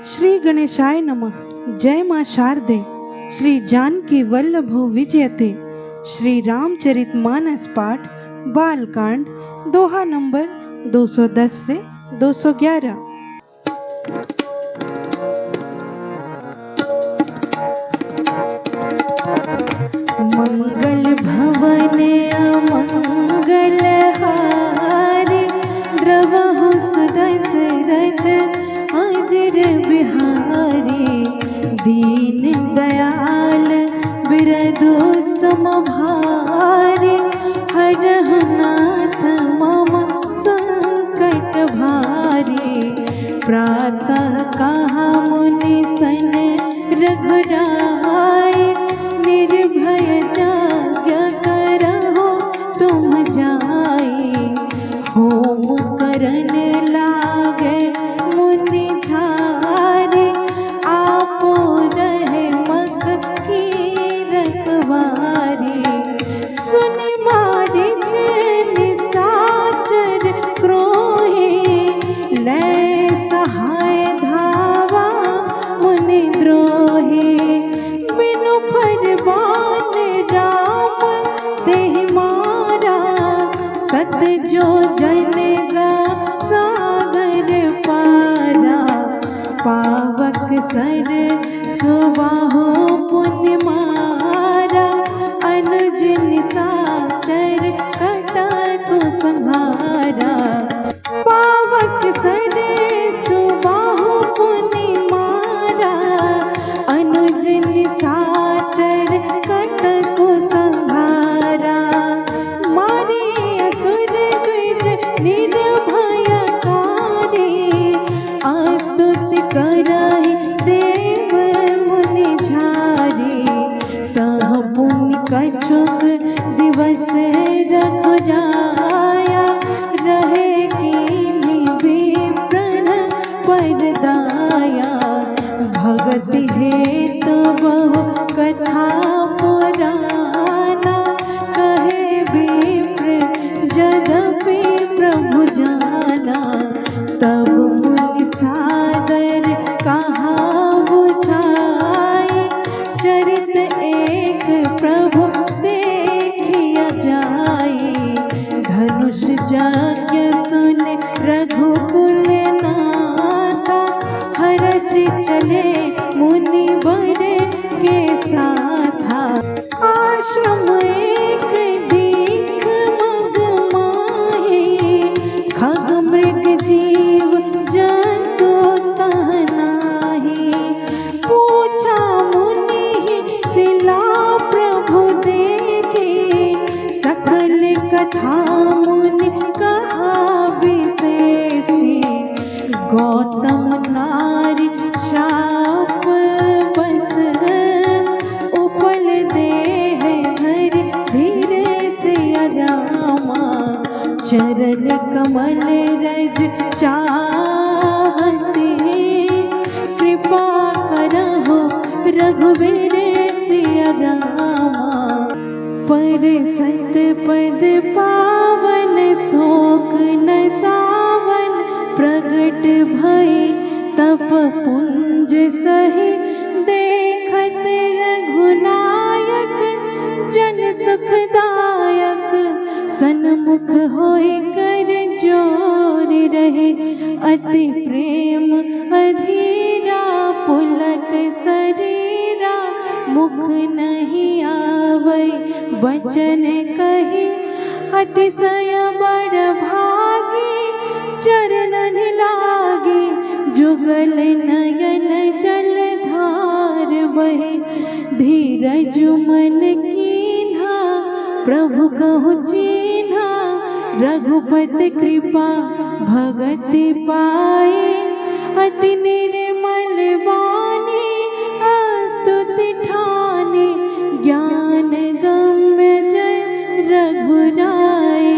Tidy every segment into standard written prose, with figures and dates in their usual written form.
श्री गणेशाय नमः। जय मां शारदे। श्री जानकी वल्लभो विजयते। श्री रामचरित मानस पाठ बालकांड दोहा नंबर 210 से 211। मंगल भवन अमंगल हारी, द्रवहु सुदशरथ अजर बिहारी। दीन दयाल बिरदु समभारी, हरहु नाथ मम संकट भारी। प्रातः कहा मुनि सन रघुराई, निर्भय जाग्ञा करहु तुम जाई। होम करन लागे मुनि झारी, आपो रहे मख की रखवारी। सुन मारिच निशाचर क्रोहे, लै सहाय धावा मुनि द्रोहे। बिनु फरमान राम तेहि मारा, सत जो जन गा सागर पारा। पावक सर सुबाहु पुण्य मारा, अनुज निशाचर कटकु संहारा। पावक सर सुबाहु पुण्य मारा, अनुज निशाचर कटकु संहारा। मारे असुर द्विज निर्भयकारी, स्तुति करहि देव मुनि झारी। तह पुण्य कछुक दिवस रघुराया, रहे कीन्ही विप्रन पर दाया। भगति हेतु बहु कथा पुराना, कहे विप्र जदपि प्रभु जाना। तब मुनि सादर कहा बुझाई, चरित एक प्रभु देखिया जाई। धनुष जाग्ञ सुन रघुकुल नाथा, हर्ष चले मुनि वर के साथा। आश्रम एक दीख मग माहे, खग मृग जीव जंतु तह नाहि। पूछा मुनि शिला प्रभु देखे, सकल कथा मुनि कहा विशेषी। गौतम नारी शाप बस, उपल देह हर धीरे से रामा। चरण कमल रज चाहते, कृपा करहु रघुवीर सिया रामा। पर सत पद पावन शोक न सावन, प्रगट भई तप पुंज सही। देखत रघुनायक जन सुखदायक, सन्मुख होय कर जोर रहे। अति प्रेम अधीरा, पुलक शरीरा। मुख नहीं आवै बचन कही, अतिशय बड़ भागी चरणन लागे। जुगल नयन जलधार बहे, धीरज मन कीन्हा प्रभु कहु चीन्हा। रघुपति कृपा भगति पाए, अति निर्मल वाणी स्तुति ठाने। ज्ञान गम्य जय रघुराए,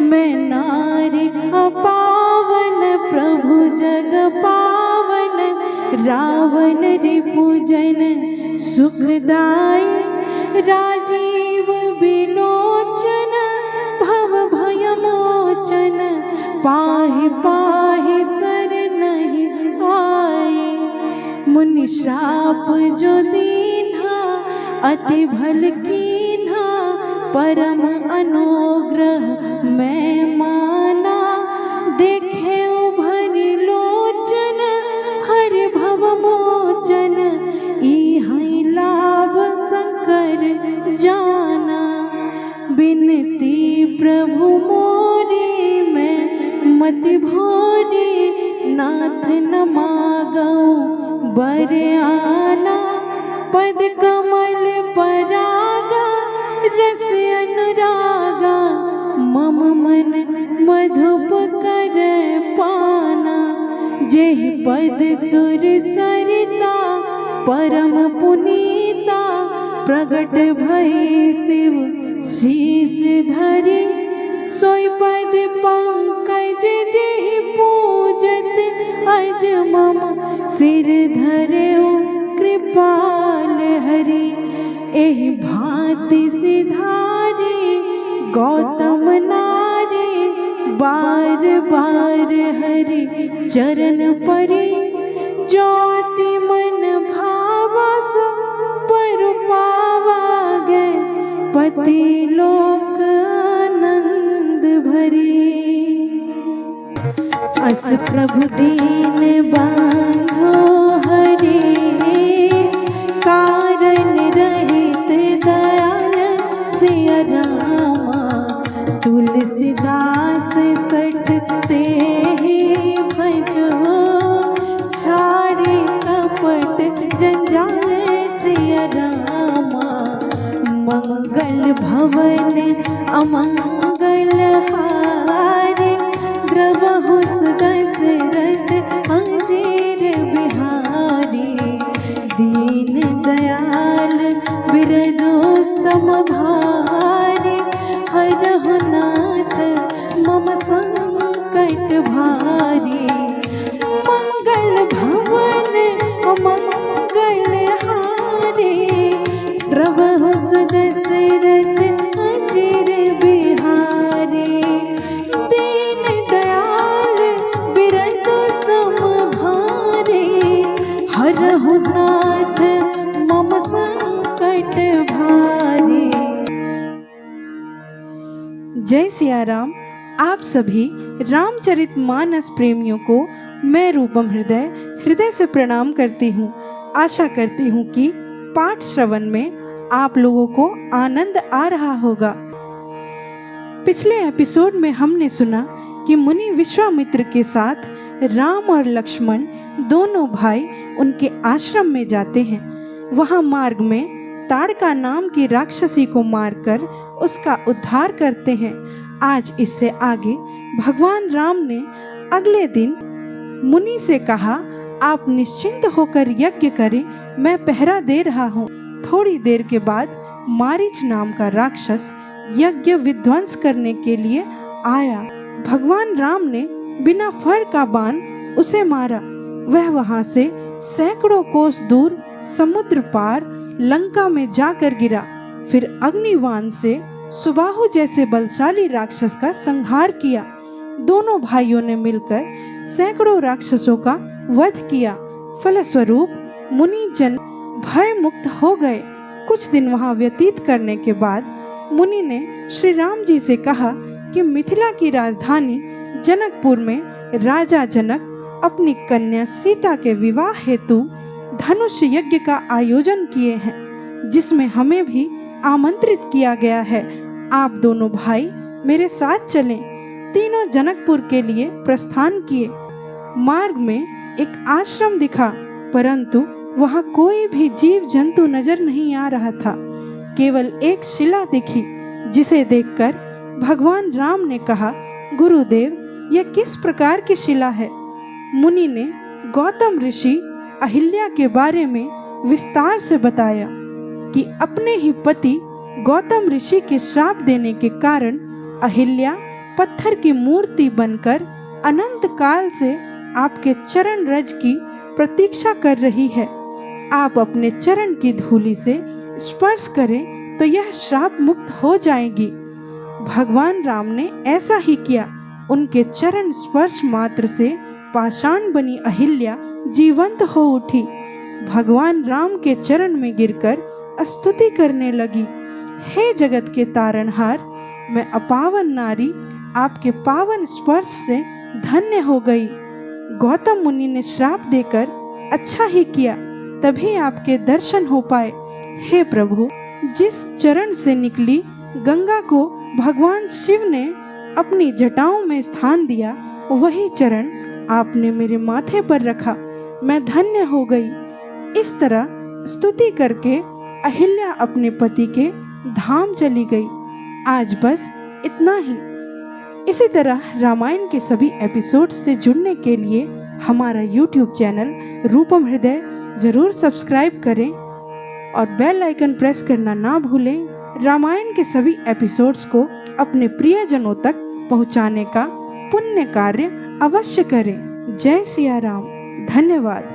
मैं नारी अपावन प्रभु जग पावन। रावण रिपुजन सुखदाई, राजीव विलोचन भव भय मोचन। पाहि पाहि सर नहीं आए। मुनि श्राप जो दीन्हा, अति भल कीन्हा, परम अनुग्रह मैं माना। देखे उभरि लोचन, हरि भव मोचन, इहि लाभ शंकर जाना। बिनती प्रभु मोरी मैं मति भोरी, नाथ न मागऊं बर आना। पद कमल परागा, रस अनुरागा, मम मन मधुप कर पाना। जेहि पद सुर सरिता, परम पुनीता, प्रगट भई शिव शीस धरि। सोई पद पंकज जेहि पूजत, अज मम सिर धरेउ कृपाल हरि। एहि भांति सिधारी गौतम नारी, बार बार हरि चरण परी। ज्योति मन भावा सो पर पावा गए, पति लोक आनंद भरी। अस प्रभु दीन बांधो हरि, कारण रहित दयाल सिया रामा। तुलसीदास सटते ही भजो, छाड़ी कपट जंजाल सिया रामा। मंगल भवन अमंगल हारी, द्रवहु सुदशरथ अंजीर बिहारी। दीन दयाल बिरजो समभारी, हरहु नाथ मम संकट भारी। मंगल भवन अमंगल हारी, द्रवहु सुदशरथ अंजीर बिहारी। दीन दयाल बिरजो समभारी, हरहु नाथ मम संकट भारी। जय सिया राम। आप सभी रामचरितमानस प्रेमियों को मैं रूपम हृदय से प्रणाम करती हूँ। आशा करती हूँ कि पाठ श्रवण में आप लोगों को आनंद आ रहा होगा। पिछले एपिसोड में हमने सुना कि मुनि विश्वामित्र के साथ राम और लक्ष्मण दोनों भाई उनके आश्रम में जाते हैं। वहां मार्ग में ताड़का नाम की राक्षसी को मारकर उसका उद्धार करते हैं। आज इससे आगे भगवान राम ने अगले दिन मुनि से कहा, आप निश्चिंत होकर यज्ञ करें, मैं पहरा दे रहा हूँ। थोड़ी देर के बाद मारीच नाम का राक्षस यज्ञ विध्वंस करने के लिए आया। भगवान राम ने बिना फर का बाण उसे मारा। वह वहां से सैकड़ों कोस दूर समुद्र पार लंका में जाकर गिरा। फिर अग्निबाण से सुबाहु जैसे बलशाली राक्षस का संहार किया। दोनों भाइयों ने मिलकर सैकड़ों राक्षसों का वध किया। फलस्वरूप मुनि जन भय मुक्त हो गए। कुछ दिन वहां व्यतीत करने के बाद मुनि ने श्री राम जी से कहा कि मिथिला की राजधानी जनकपुर में राजा जनक अपनी कन्या सीता के विवाह हेतु धनुष यज्ञ का आयोजन किए हैं, जिसमें हमें भी आमंत्रित किया गया है। आप दोनों भाई मेरे साथ चलें। तीनों जनकपुर के लिए प्रस्थान किए। मार्ग में एक आश्रम दिखा, परंतु वहां कोई भी जीव जंतु नजर नहीं आ रहा था। केवल एक शिला दिखी, जिसे देखकर भगवान राम ने कहा, गुरुदेव, यह किस प्रकार की शिला है? मुनि ने गौतम ऋषि अहिल्या के बारे में विस्तार से बताया कि अपने ही पति गौतम ऋषि के श्राप देने के कारण अहिल्या पत्थर की मूर्ति बनकर अनंत काल से आपके चरण रज की प्रतीक्षा कर रही है। आप अपने चरण की धूलि से स्पर्श करें तो यह श्राप मुक्त हो जाएगी। भगवान राम ने ऐसा ही किया। उनके चरण स्पर्श मात्र से पाषाण बनी अहिल्या जीवंत हो उठी। भगवान राम के चरण में गिरकर स्तुति करने लगी। हे जगत के तारणहार, मैं अपावन नारी आपके पावन स्पर्श से धन्य हो गई। गौतम मुनि ने श्राप देकर अच्छा ही किया, तभी आपके दर्शन हो पाए। हे प्रभु, जिस चरण से निकली गंगा को भगवान शिव ने अपनी जटाओं में स्थान दिया, वही चरण आपने मेरे माथे पर रखा, मैं धन्य हो गई। इस तरह स्तुति करके अहिल्या अपने पति के धाम चली गई। आज बस इतना ही। इसी तरह रामायण के सभी एपिसोड्स से जुड़ने के लिए हमारा YouTube चैनल रूपम हृदय जरूर सब्सक्राइब करें और बेल आइकन प्रेस करना ना भूलें। रामायण के सभी एपिसोड्स को अपने प्रियजनों तक पहुंचाने का पुण्य कार्य अवश्य करें। जय सिया राम। धन्यवाद।